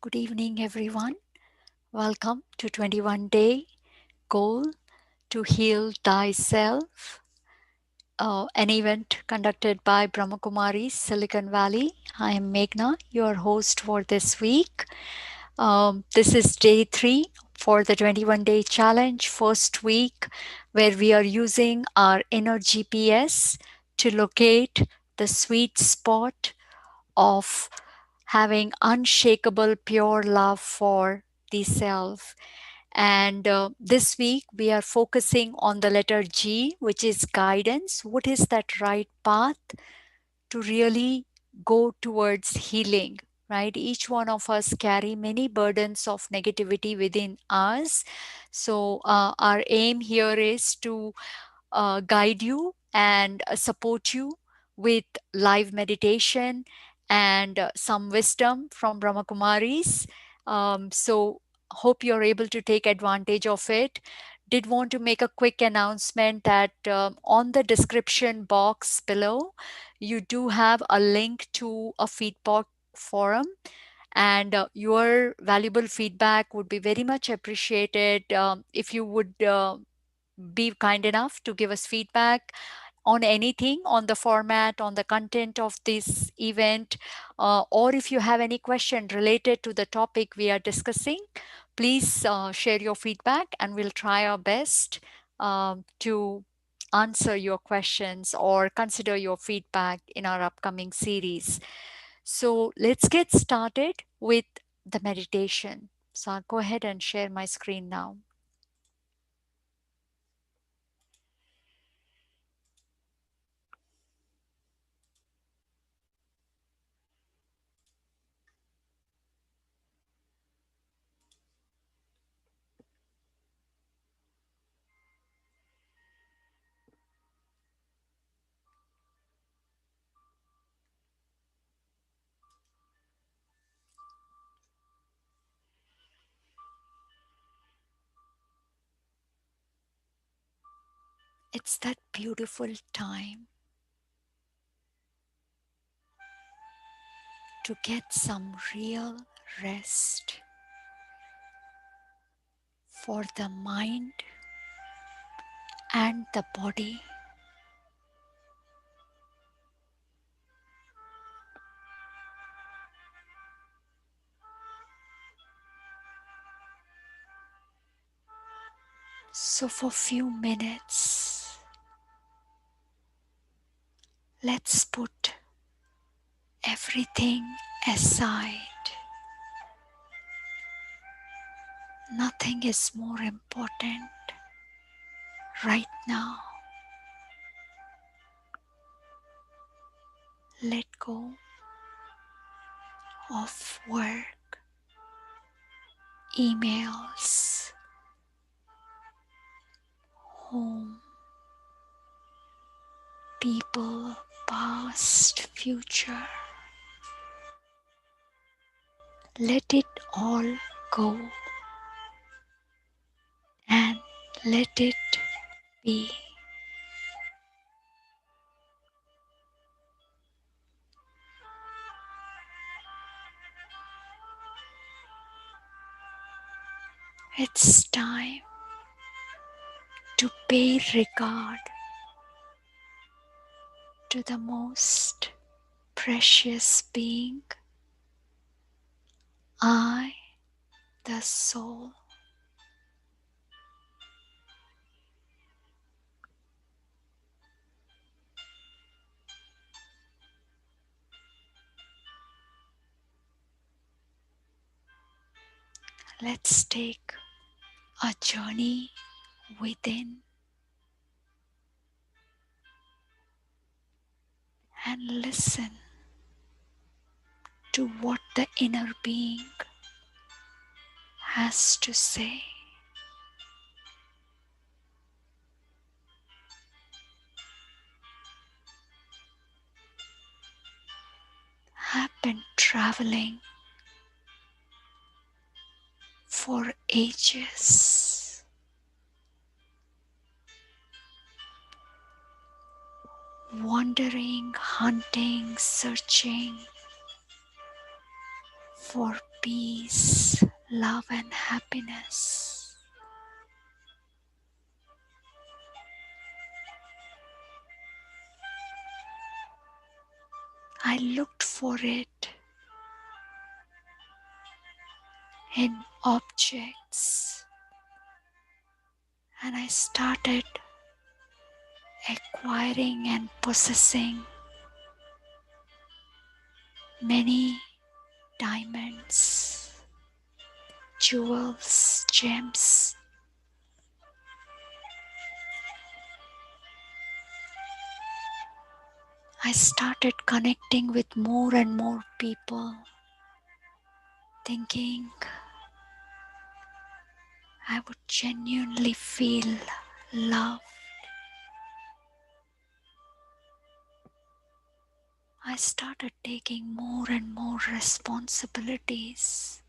Good evening, everyone. Welcome to 21 Day Goal to Heal Thyself, an event conducted by Brahmakumari's Silicon Valley. I am Meghna, your host for this week. This is day 3 for the 21 Day Challenge, first week, where we are using our inner GPS to locate the sweet spot of having unshakable pure love for the self. And this week we are focusing on the letter G, which is guidance. What is that right path to really go towards healing? Right, each one of us carry many burdens of negativity within us. So our aim here is to guide you and support you with live meditation and some wisdom from Brahma Kumaris. So, hope you're able to take advantage of it. Did want to make a quick announcement that on the description box below, you do have a link to a feedback forum, and your valuable feedback would be very much appreciated if you would be kind enough to give us feedback on anything, on the format, on the content of this event, or if you have any question related to the topic we are discussing, please share your feedback and we'll try our best to answer your questions or consider your feedback in our upcoming series. So let's get started with the meditation. So I'll go ahead and share my screen now. It's that beautiful time to get some real rest for the mind and the body. So, for few minutes, let's put everything aside. Nothing is more important right now. Let go of work, emails, home, people, past, future. Let it all go and let it be. It's time to pay regard to the most precious being, I, the soul. Let's take a journey within and listen to what the inner being has to say. I've been traveling for ages, wandering, hunting, searching for peace, love, and happiness. I looked for it in objects, and I started acquiring and possessing many diamonds, jewels, gems. I started connecting with more and more people, thinking I would genuinely feel love. I started taking more and more responsibilities,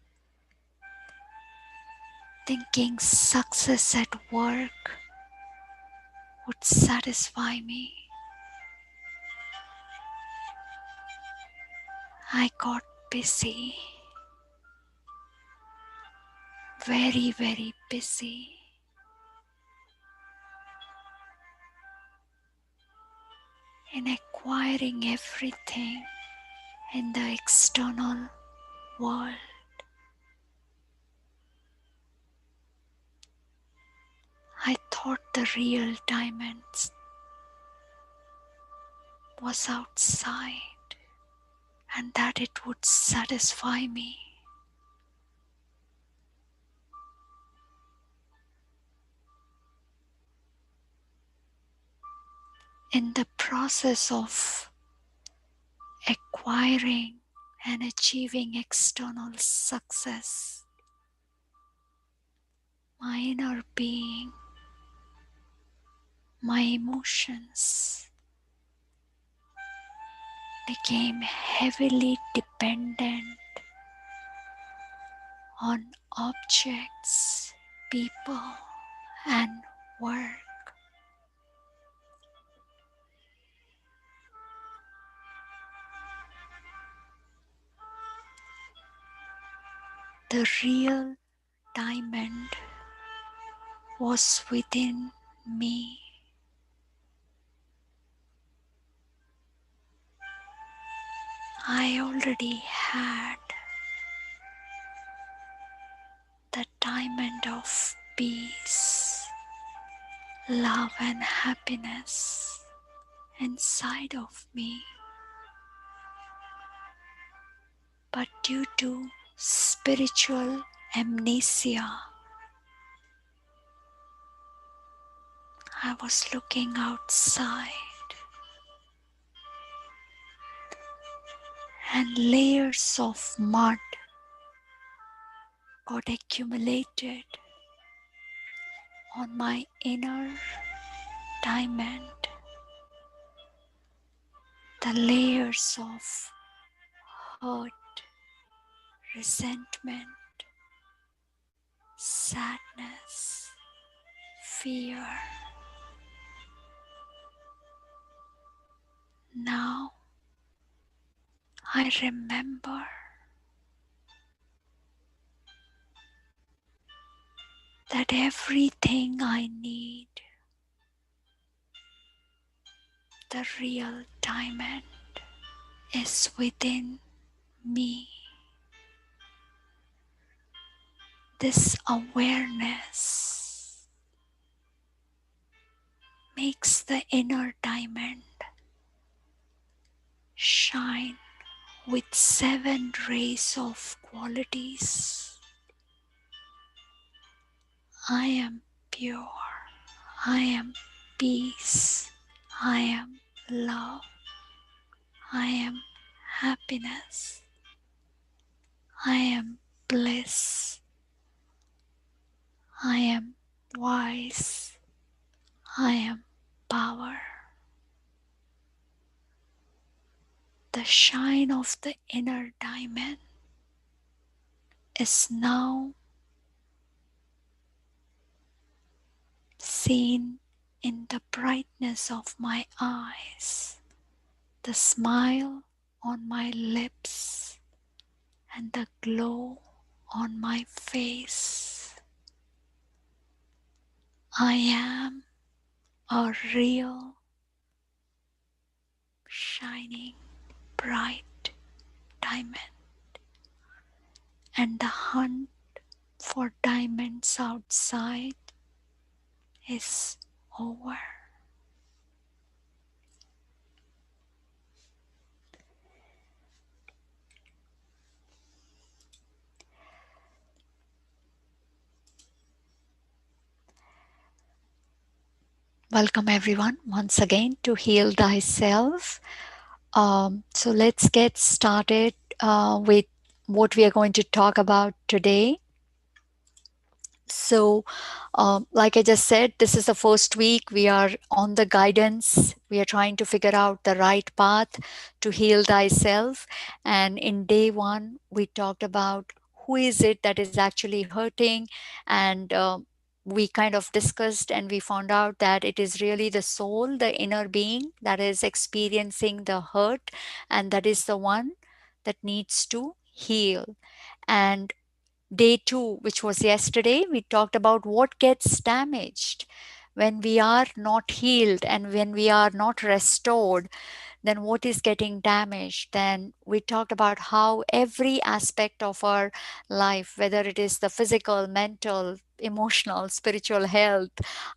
thinking success at work would satisfy me. I got busy, very busy, in acquiring everything in the external world. I thought the real diamonds was outside and that it would satisfy me. In the process of acquiring and achieving external success, my inner being, my emotions became heavily dependent on objects, people, and work. The real diamond was within me. I already had the diamond of peace, love, and happiness inside of me. But due to spiritual amnesia, I was looking outside and layers of mud got accumulated on my inner diamond. The layers of hurt, resentment, sadness, fear. Now I remember that everything I need, the real diamond, is within me. This awareness makes the inner diamond shine with 7 rays of qualities. I am pure. I am peace. I am love. I am happiness. I am bliss. I am wise. I am power. The shine of the inner diamond is now seen in the brightness of my eyes, the smile on my lips, and the glow on my face. I am a real, shining, bright diamond, and the hunt for diamonds outside is over. Welcome, everyone, once again to Heal Thyself. So, let's get started with what we are going to talk about today. So, like I just said, this is the first week. We are on the guidance. We are trying to figure out the right path to heal thyself. And in day one, we talked about who is it that is actually hurting. And we kind of discussed and we found out that it is really the soul, the inner being that is experiencing the hurt. And that is the one that needs to heal. And day two, which was yesterday, we talked about what gets damaged when we are not healed and when we are not restored. Then what is getting damaged? Then we talked about how every aspect of our life, whether it is the physical, mental, emotional, spiritual health,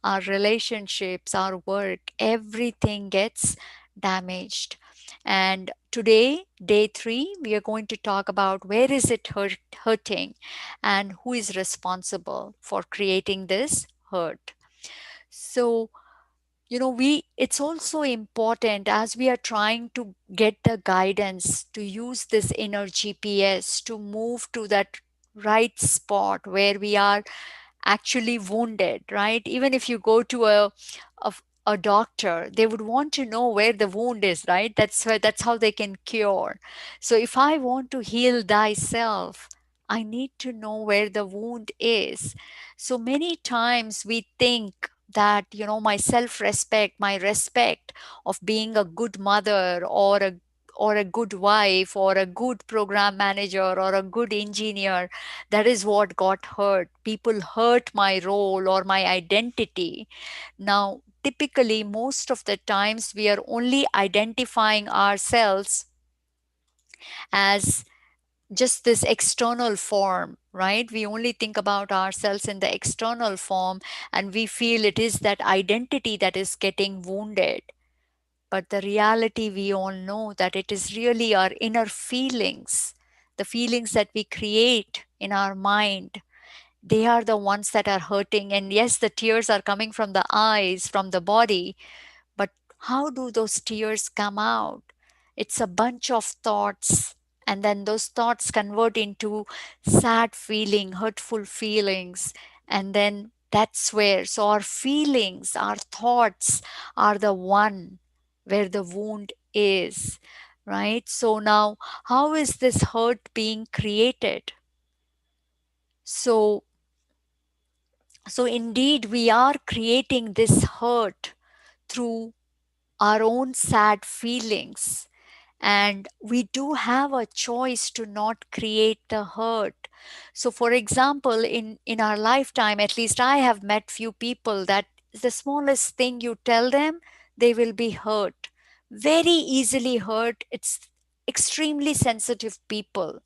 our relationships, our work, everything gets damaged. And today, day three, we are going to talk about where is it hurting and who is responsible for creating this hurt. So, it's also important as we are trying to get the guidance to use this inner GPS to move to that right spot where we are actually wounded, right? Even if you go to a a doctor, they would want to know where the wound is, right? That's how they can cure. So if I want to heal thyself, I need to know where the wound is. So many times we think that, my self-respect, my respect of being a good mother or a good wife or a good program manager or a good engineer, that is what got hurt. People hurt my role or my identity. Now, typically, most of the times, we are only identifying ourselves as just this external form, right? We only think about ourselves in the external form and we feel it is that identity that is getting wounded. But the reality, we all know that it is really our inner feelings, the feelings that we create in our mind. They are the ones that are hurting. And yes, the tears are coming from the eyes, from the body, but how do those tears come out? It's a bunch of thoughts, and then those thoughts convert into sad feeling, hurtful feelings, and then that's where. So our feelings, our thoughts are the one where the wound is, right? So now, how is this hurt being created? So indeed, we are creating this hurt through our own sad feelings. And we do have a choice to not create the hurt. So for example, in our lifetime, at least I have met few people that the smallest thing you tell them, they will be hurt, very easily hurt. It's extremely sensitive people,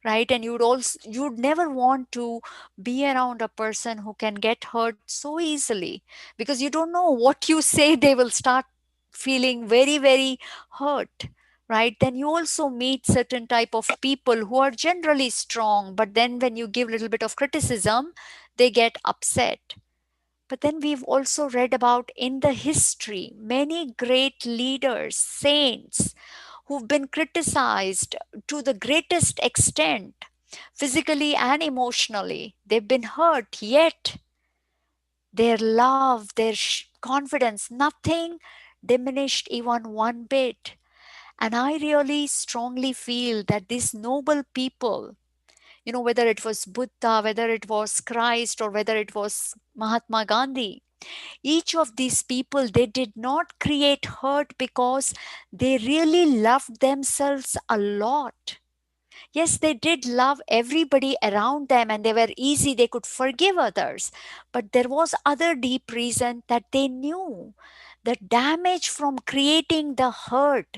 right? And you'd never want to be around a person who can get hurt so easily, because you don't know what you say, they will start feeling very, very hurt, right? Then you also meet certain type of people who are generally strong, but then when you give a little bit of criticism, they get upset. But then we've also read about in the history many great leaders, saints, who've been criticized to the greatest extent, physically and emotionally. They've been hurt, yet their love, their confidence, nothing diminished even one bit. And I really strongly feel that these noble people, whether it was Buddha, whether it was Christ, or whether it was Mahatma Gandhi, each of these people, they did not create hurt because they really loved themselves a lot. Yes, they did love everybody around them and they were easy, they could forgive others. But there was other deep reason that they knew the damage from creating the hurt.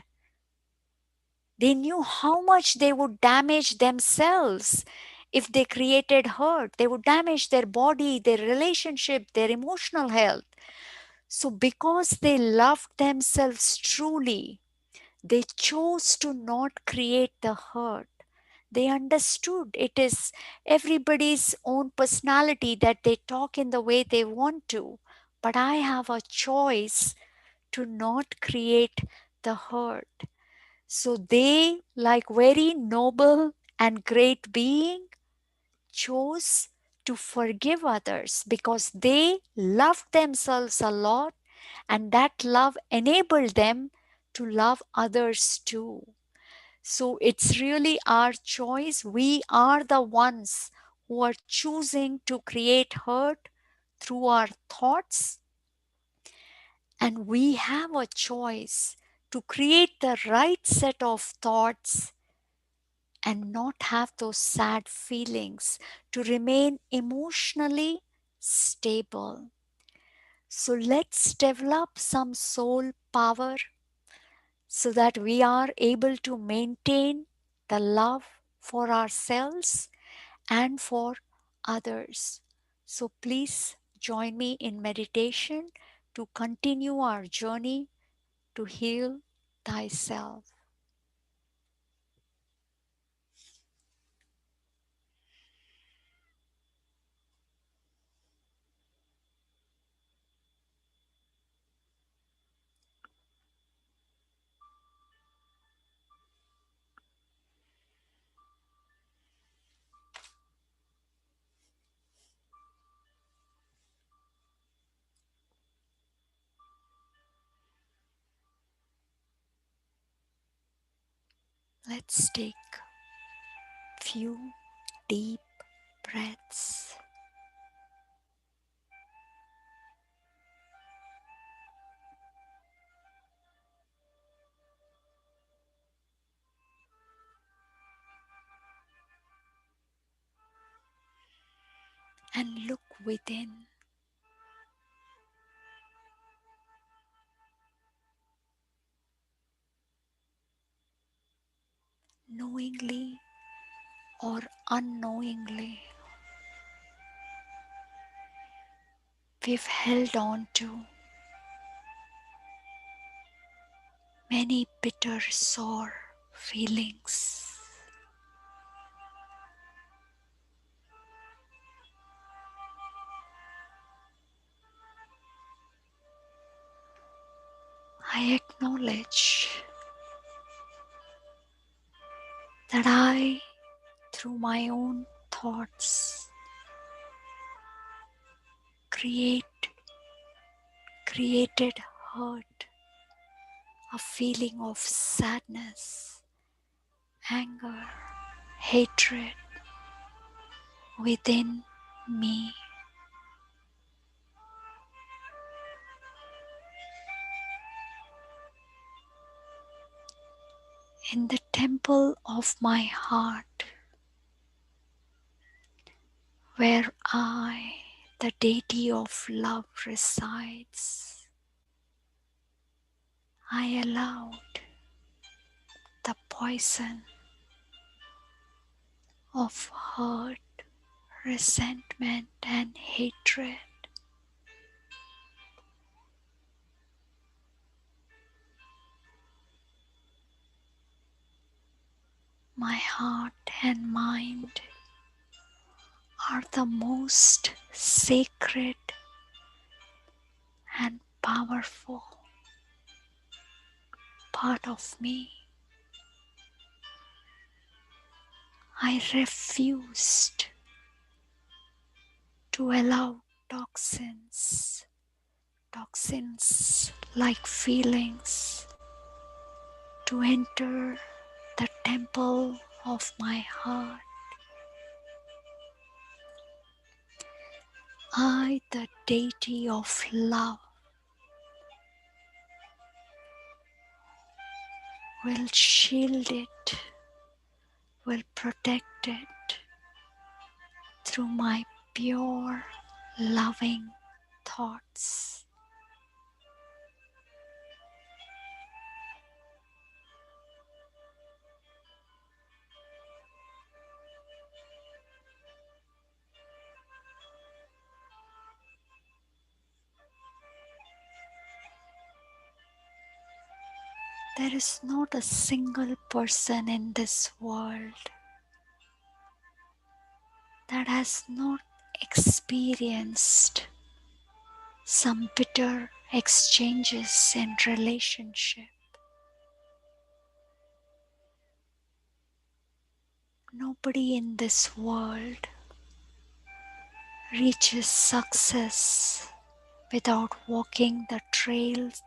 They knew how much they would damage themselves if they created hurt. They would damage their body, their relationship, their emotional health. So, because they loved themselves truly, they chose to not create the hurt. They understood it is everybody's own personality that they talk in the way they want to. But I have a choice to not create the hurt. So they, like very noble and great being, chose to forgive others because they loved themselves a lot, and that love enabled them to love others too. So it's really our choice. We are the ones who are choosing to create hurt through our thoughts, and we have a choice to create the right set of thoughts and not have those sad feelings, to remain emotionally stable. So let's develop some soul power so that we are able to maintain the love for ourselves and for others. So please join me in meditation to continue our journey to heal thyself. Let's take few deep breaths. And look within, knowingly or unknowingly. We've held on to many bitter, sore feelings. I acknowledge that I, through my own thoughts, created hurt, a feeling of sadness, anger, hatred within me. In the temple of my heart, where I, the deity of love, resides, I allowed the poison of hurt, resentment, and hatred, my heart and mind are the most sacred and powerful part of me. I refused to allow toxins like feelings, to enter the temple of my heart. I, the deity of love, will shield it will protect it through my pure, loving thoughts. There is not a single person in this world that has not experienced some bitter exchanges in relationship. Nobody in this world reaches success without walking the trails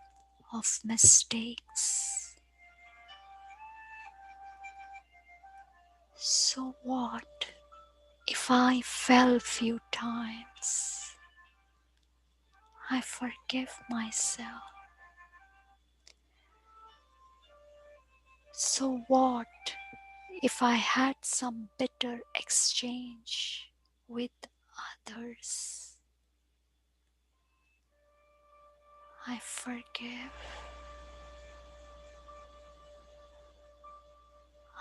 of mistakes. So what if I fell few times? I forgive myself. So what if I had some bitter exchange with others? I forgive.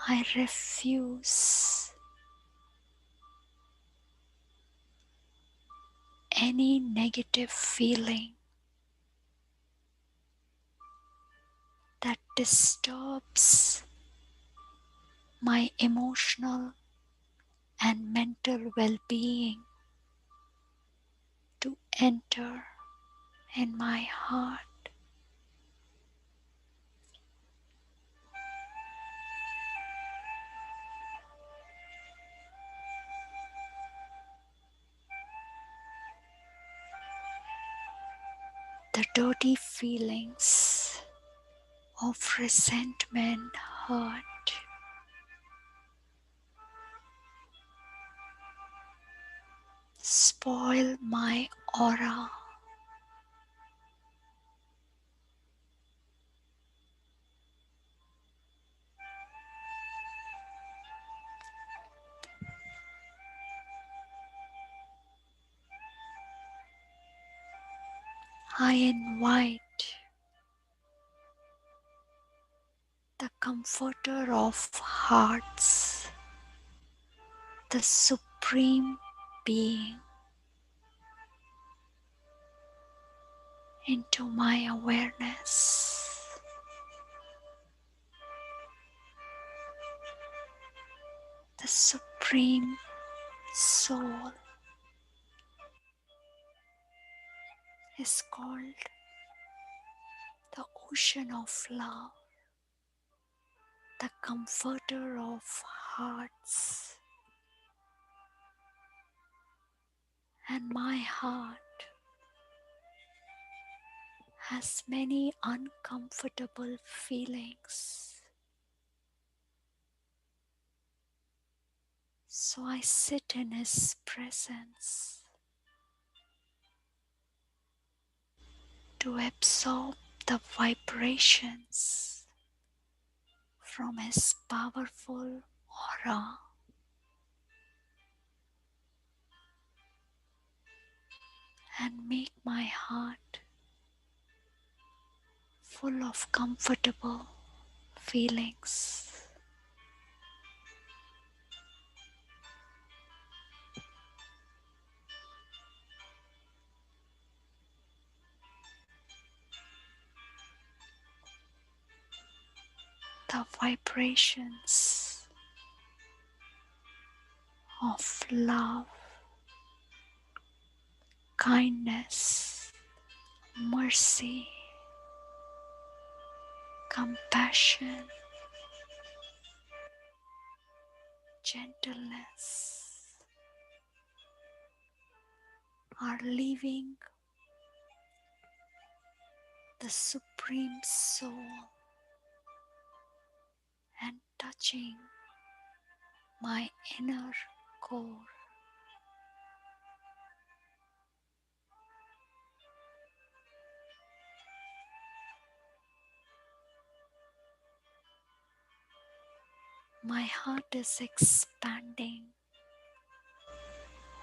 I refuse any negative feeling that disturbs my emotional and mental well-being to enter in my heart. The dirty feelings of resentment, hurt, spoil my aura. I invite the comforter of hearts, the supreme being, into my awareness. The supreme soul is called the ocean of love, the comforter of hearts. And my heart has many uncomfortable feelings. So I sit in His presence to absorb the vibrations from His powerful aura and make my heart full of comfortable feelings. The vibrations of love, kindness, mercy, compassion, gentleness are leaving the Supreme Soul and touching my inner core. My heart is expanding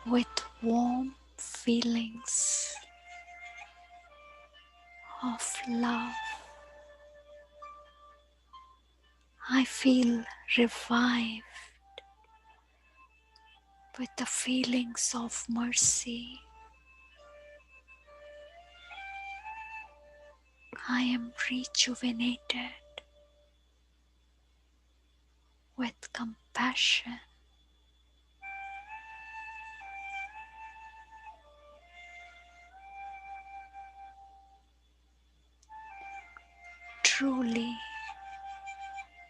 with warm feelings of love. I feel revived with the feelings of mercy. I am rejuvenated with compassion. Truly,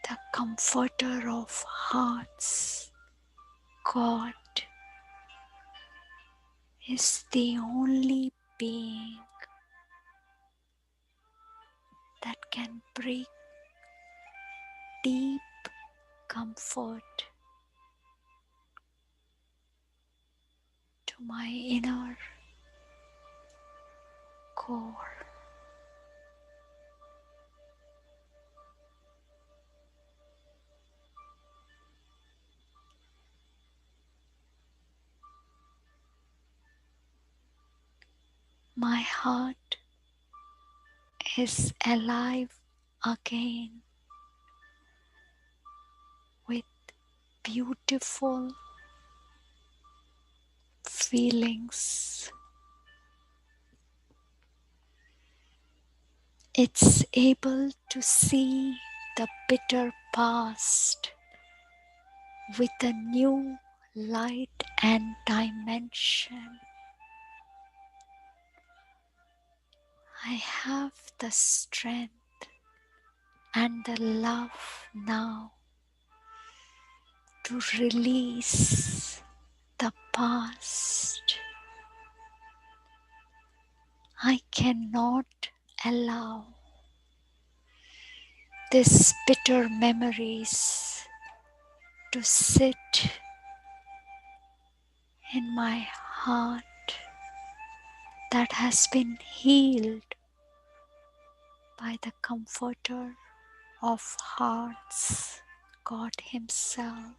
the comforter of hearts, God, is the only being that can bring deep comfort to my inner core. My heart is alive again with beautiful feelings. It's able to see the bitter past with a new light and dimension. I have the strength and the love now to release the past. I cannot allow these bitter memories to sit in my heart that has been healed by the Comforter of hearts, God Himself.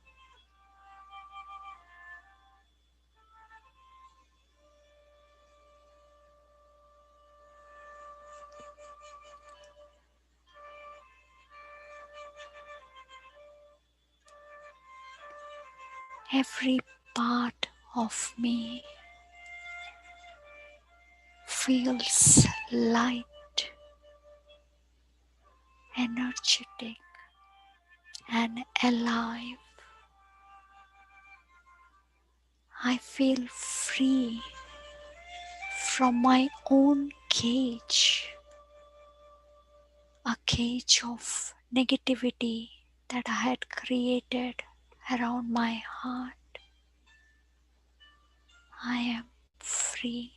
Every part of me feels light, energetic, and alive. I feel free from my own cage, a cage of negativity that I had created around my heart. I am free,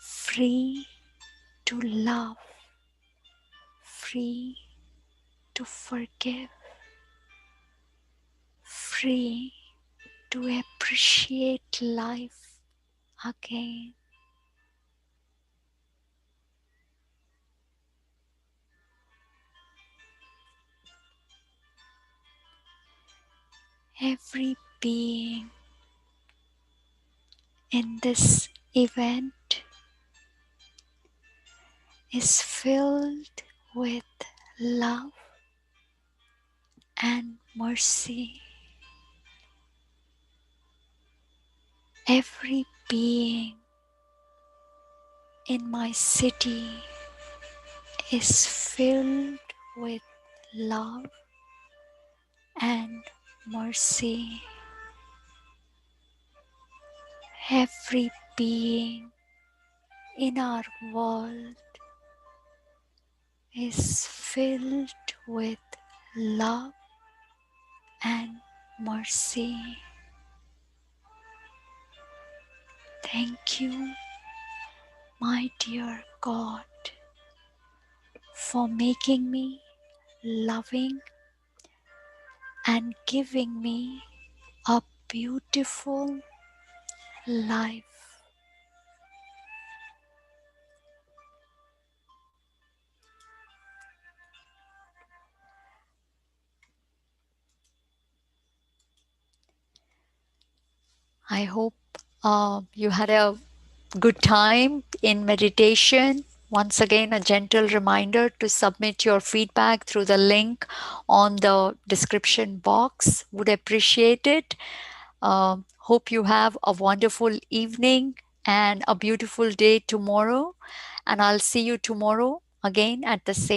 free to love, free to forgive, free to appreciate life again. Every being in this event is filled with love and mercy. Every being in my city is filled with love and mercy. Every being in our world is filled with love and mercy. Thank you, my dear God, for making me loving and giving me a beautiful life. I hope you had a good time in meditation. Once again, a gentle reminder to submit your feedback through the link on the description box. Would appreciate it. Hope you have a wonderful evening and a beautiful day tomorrow. And I'll see you tomorrow again at the same